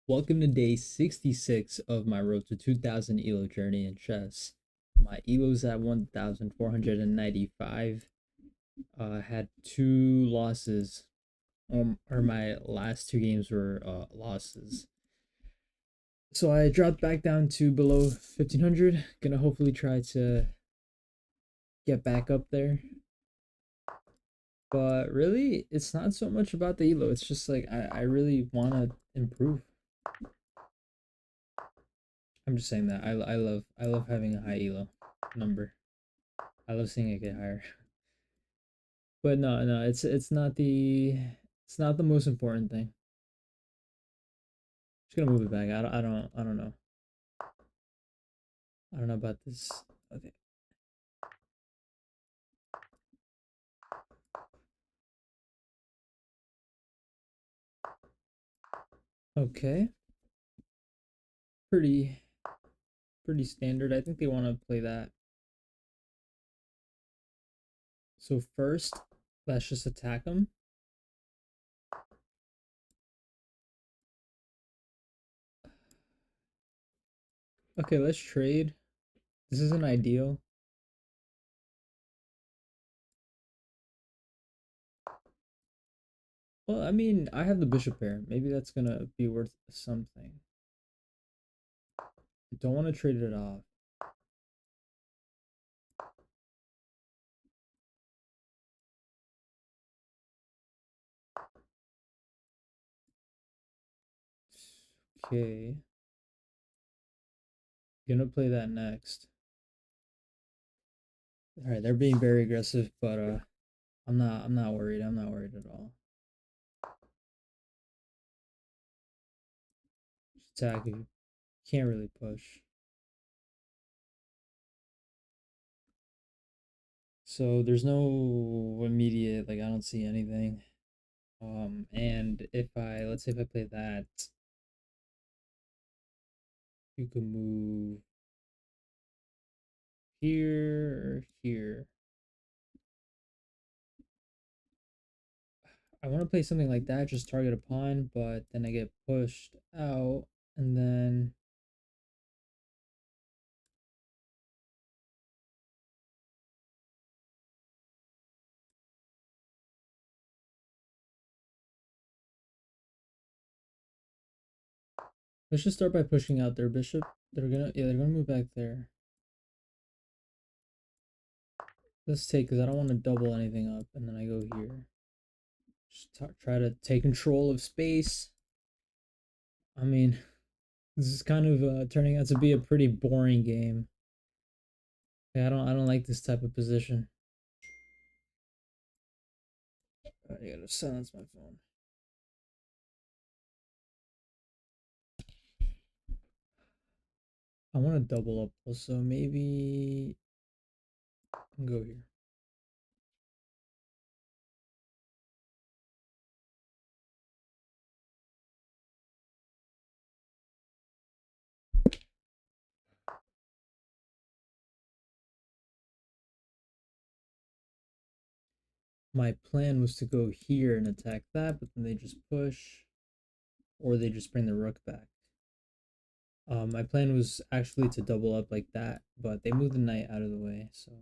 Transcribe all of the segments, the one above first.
Welcome to day 66 of my road to 2000 Elo journey in chess. My Elo's at 1495. Had two losses, or my last two games were losses. So I dropped back down to below 1500. Gonna hopefully try to get back up there. But really, it's not so much about the Elo. It's just like I really want to improve. I'm just saying that I love having a high elo number. I love seeing it get higher. But no, it's not the most important thing. Just gonna move it back. I don't know. I don't know about this. Okay. Okay. Pretty pretty standard. I think they want to play that. So first, let's just attack them. Okay, let's trade. This isn't ideal. Well, I mean, I have the bishop pair. Maybe that's gonna be worth something. I don't want to trade it off. Okay. Gonna play that next. All right, they're being very aggressive, but I'm not worried. I'm not worried at all. Just attack if you can't really push. So there's no immediate, like I don't see anything. And if I, let's say if I play that, you can move here or here. I want to play something like that, just target a pawn, but then I get pushed out, and then let's just start by pushing out their bishop. They're gonna move back there. Let's take, because I don't want to double anything up, and then I go here. Just try to take control of space. I mean, this is kind of turning out to be a pretty boring game. Yeah, I don't like this type of position. I gotta silence my phone. I want to double up also. Maybe go here. My plan was to go here and attack that, but then they just push, or they just bring the rook back. My plan was actually to double up like that, but they moved the knight out of the way, so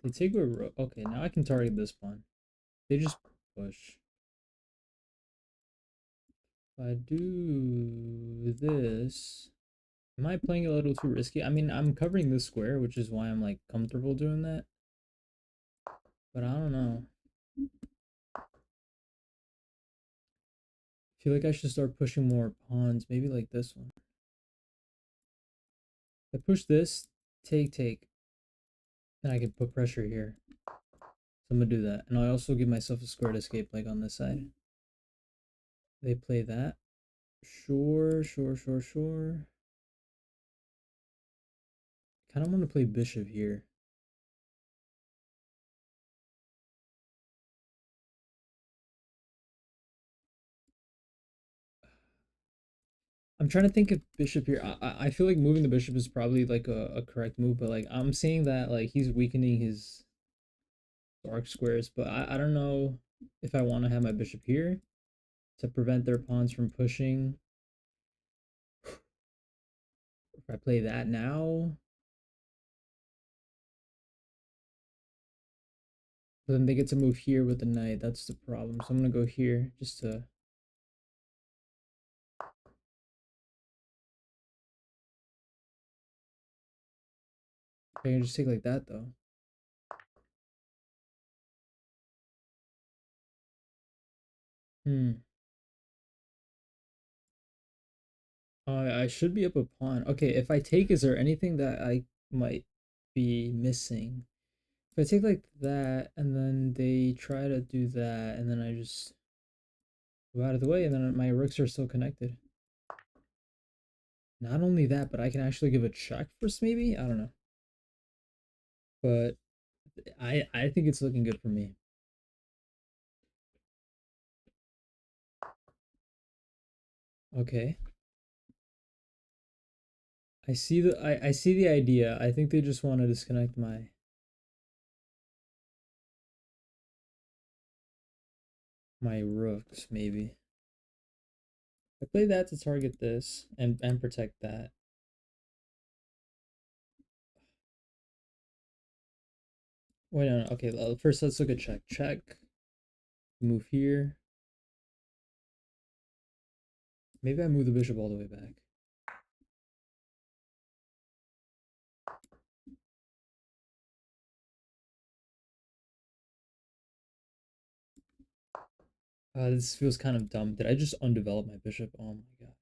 they take a rook. Okay, now I can target this pawn. They just push. If I do this, am I playing a little too risky? I mean, I'm covering this square, which is why I'm like comfortable doing that. But I don't know. I feel like I should start pushing more pawns, maybe like this one. If I push this, take, then I can put pressure here. So I'm gonna do that. And I also give myself a square to escape like on this side. They play that. Sure. Kind of want to play bishop here. I'm trying to think of bishop here. I feel like moving the bishop is probably like a correct move, but like I'm seeing that like he's weakening his dark squares, but I don't know. if I want to have my bishop here to prevent their pawns from pushing. If I play that now, then they get to move here with the knight. That's the problem. So I'm gonna go here just to. I can just take like that though. Hmm. I should be up a pawn. Okay, if I take, is there anything that I might be missing? If I take like that, and then they try to do that, and then I just go out of the way, and then my rooks are still connected. Not only that, but I can actually give a check first, maybe? I don't know. But I think it's looking good for me. Okay. I see the idea. I think they just want to disconnect my rooks, maybe. I play that to target this and protect that. Wait, no, no. Okay, first let's look at check. Check. Move here. Maybe I move the bishop all the way back. This feels kind of dumb. Did I just undevelop my bishop? Oh my god.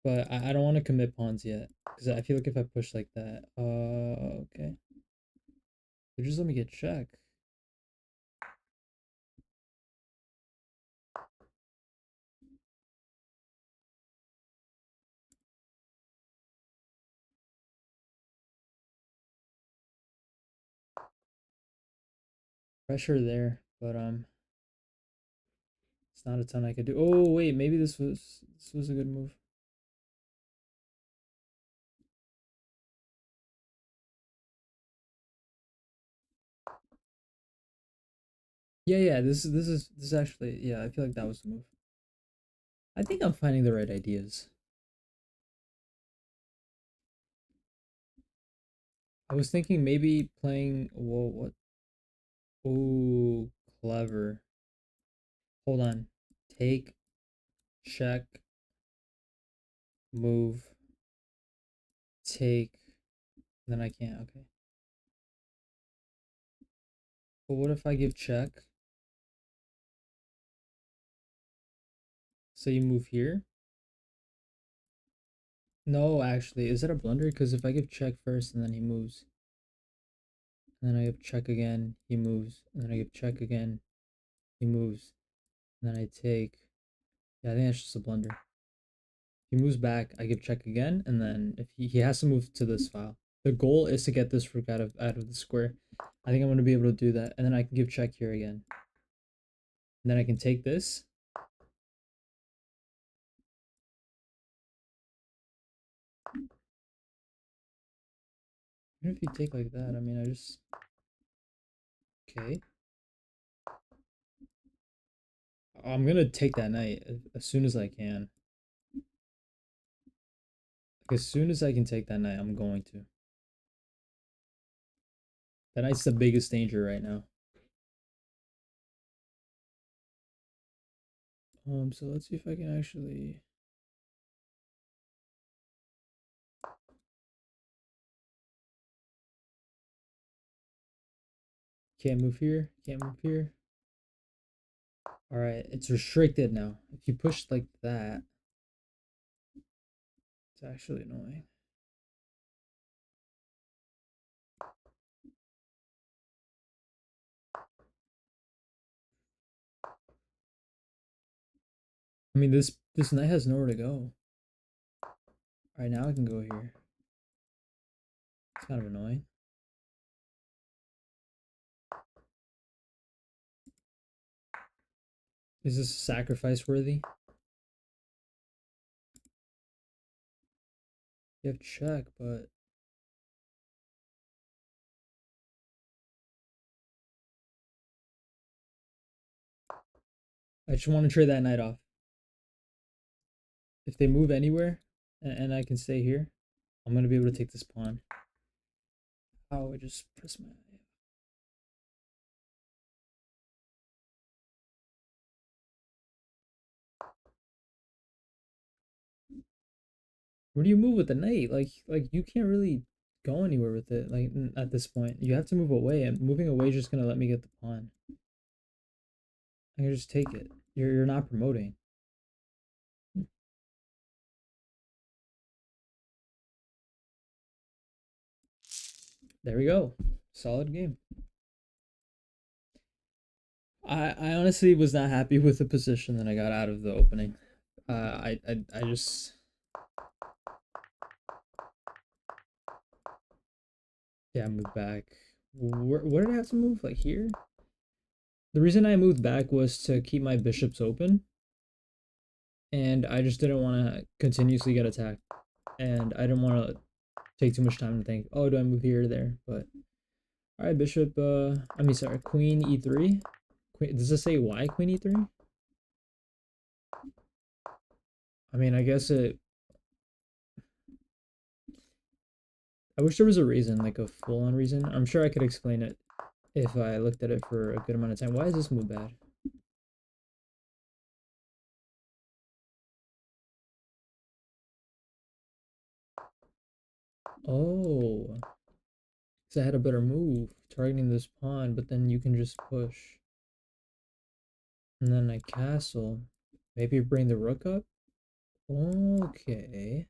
But I don't want to commit pawns yet. Because I feel like if I push like that. Okay. So just let me get check. Pressure there. But it's not a ton I could do. Oh wait, maybe this was a good move. Yeah, yeah, this is actually, yeah, I feel like that was the move. I think I'm finding the right ideas. I was thinking maybe playing, whoa, what? Oh, clever. Hold on. Take, check, move, take, then I can't. Okay. But what if I give check? So you move here? No, actually, is that a blunder? Because if I give check first and then he moves, and then I give check again, he moves, and then I give check again, he moves, and then I take. Yeah, I think that's just a blunder. He moves back, I give check again, and then if he has to move to this file. The goal is to get this rook out of the square. I think I'm gonna be able to do that, and then I can give check here again. And then I can take this. Even if you take like that, I mean, I just okay. I'm gonna take that knight as soon as I can. Like as soon as I can take that knight, I'm going to. That knight's the biggest danger right now. So let's see if I can actually. Can't move here. Can't move here. All right, it's restricted now. If you push like that, it's actually annoying. I mean, this knight has nowhere to go. All right, now I can go here. It's kind of annoying. Is this sacrifice worthy? You have check, but I just want to trade that knight off. If they move anywhere and I can stay here, I'm gonna be able to take this pawn. Oh, I just press my. Where do you move with the knight? Like you can't really go anywhere with it. Like at this point, you have to move away, and moving away is just gonna let me get the pawn. I can just take it. You're not promoting. There we go. Solid game. I honestly was not happy with the position that I got out of the opening. I just yeah, moved back. Where did I have to move? Like here? The reason I moved back was to keep my bishops open, and I just didn't want to continuously get attacked, and I didn't want to take too much time to think, oh, do I move here or there? But all right, bishop. I mean, sorry, queen e3. Queen, does it say why queen e3? I mean, I guess it. I wish there was a reason, like a full-on reason. I'm sure I could explain it if I looked at it for a good amount of time. Why is this move bad? Oh, so I had a better move targeting this pawn, but then you can just push. And then I castle. Maybe bring the rook up? Okay.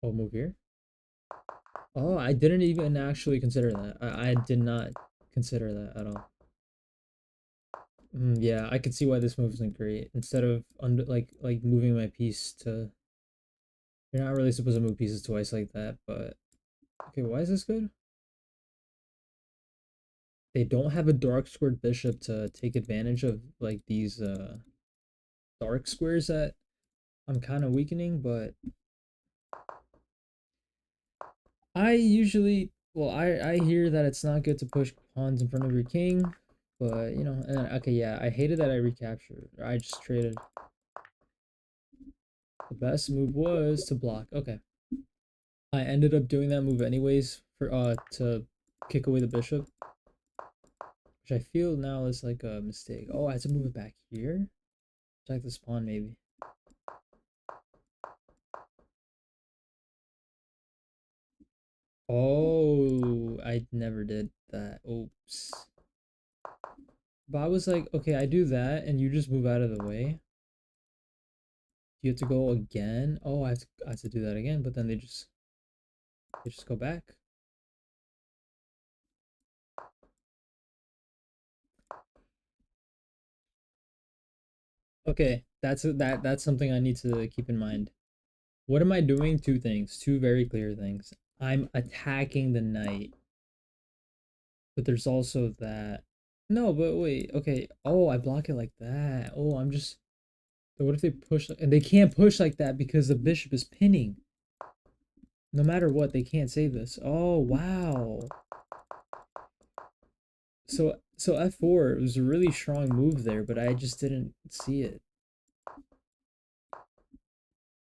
Oh, move here? Oh, I didn't even actually consider that. I did not consider that at all. Yeah, I could see why this move isn't great. Instead of under like moving my piece to, you're not really supposed to move pieces twice like that. But okay, why is this good? They don't have a dark squared bishop to take advantage of like these dark squares that I'm kind of weakening, but I usually, well, I hear that it's not good to push pawns in front of your king, but you know, and, okay, yeah, I hated that I recaptured. I just traded. The best move was to block. Okay, I ended up doing that move anyways for to kick away the bishop, which I feel now is like a mistake. Oh, I had to move it back here. Check this pawn maybe. Oh, I never did that. Oops. But I was like, okay, I do that, and you just move out of the way. You have to go again. Oh, I have to do that again. But then they just go back. Okay, that's something I need to keep in mind. What am I doing? Two things, two very clear things. I'm attacking the knight, but there's also that. No, but wait. Okay. Oh, I block it like that. Oh, I'm just. But what if they push? And they can't push like that because the bishop is pinning. No matter what, they can't save this. Oh, wow. So f4 was a really strong move there, but I just didn't see it.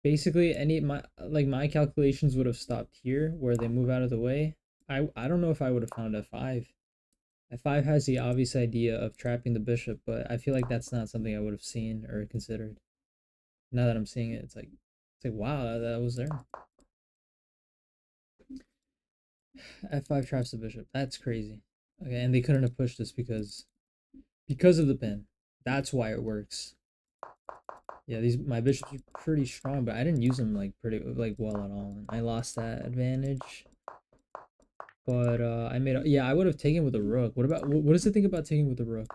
Basically, any my calculations would have stopped here where they move out of the way. I don't know if I would have found f5. F5 has the obvious idea of trapping the bishop, but I feel like that's not something I would have seen or considered. Now that I'm seeing it, it's like wow, that was there. F5 traps the bishop. That's crazy. Okay, and they couldn't have pushed this because of the pin. That's why it works. Yeah, these my bishops are pretty strong, but I didn't use them like pretty like well at all. And I lost that advantage. But I made yeah, I would have taken with a rook. What about what does it think about taking with the rook?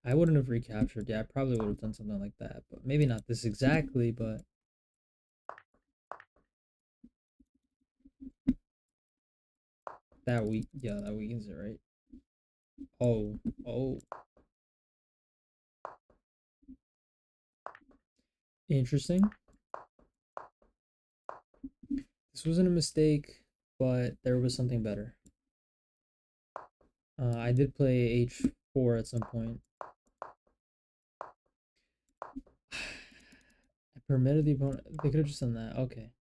I wouldn't have recaptured. Yeah, I probably would have done something like that, but maybe not this exactly, but that weakens it, right? Oh, oh, interesting. This wasn't a mistake, but there was something better. I did play h4 at some point. I permitted the opponent. They could have just done that. Okay.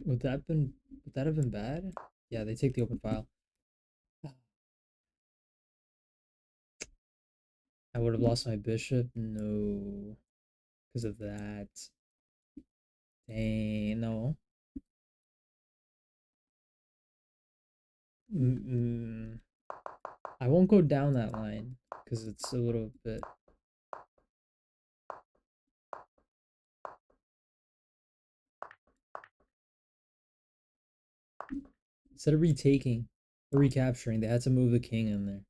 Would that have been bad? Yeah, they take the open file. I would have lost my bishop. No, because of that. Dang, no. Mm-mm. I won't go down that line because it's a little bit. Instead of retaking or recapturing, they had to move the king in there.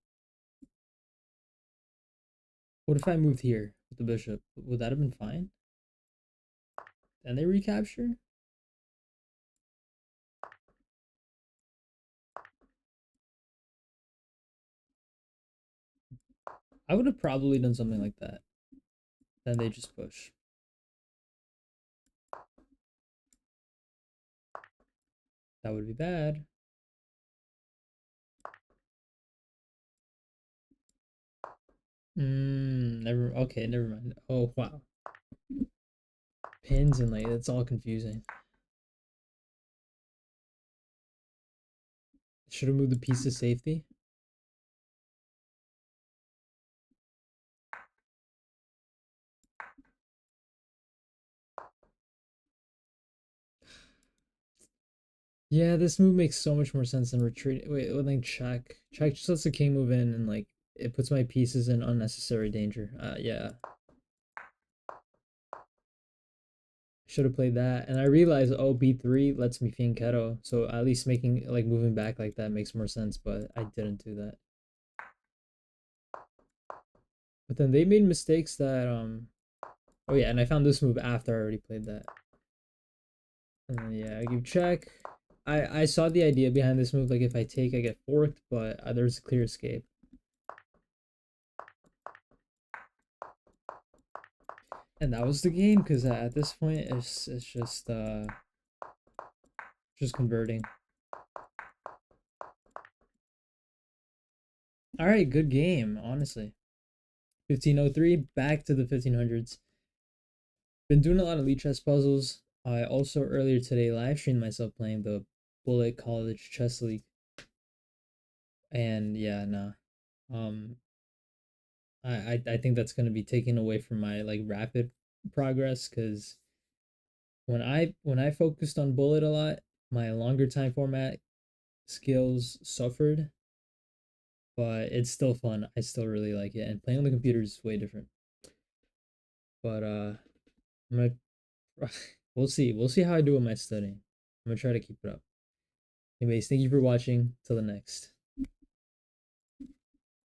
What if I moved here with the bishop? Would that have been fine? Then they recapture? I would have probably done something like that. Then they just push. That would be bad. Never. Okay, never mind. Oh wow, pins and like it's all confusing. Should have moved the piece to safety. Yeah, this move makes so much more sense than retreat. Wait, well, then check. Check just lets the king move in and like it puts my pieces in unnecessary danger. Yeah. Should have played that. And I realized, oh, B3 lets me fianchetto. So at least making like moving back like that makes more sense, but I didn't do that. But then they made mistakes that oh yeah, and I found this move after I already played that. And then yeah, I give check. I saw the idea behind this move, like if I take I get forked, but there's a clear escape. And that was the game because at this point it's just converting. All right, good game, honestly. 1503 back to the 1500s. Been doing a lot of Elo Chess puzzles. I also earlier today live streamed myself playing the Bullet College Chess League. And yeah, nah. Um I think that's gonna be taken away from my like rapid progress because when I focused on Bullet a lot, my longer time format skills suffered, but it's still fun. I still really like it, and playing on the computer is way different. But I'm gonna we'll see. We'll see how I do with my studying. I'm gonna try to keep it up. Anyways, thank you for watching. Till the next.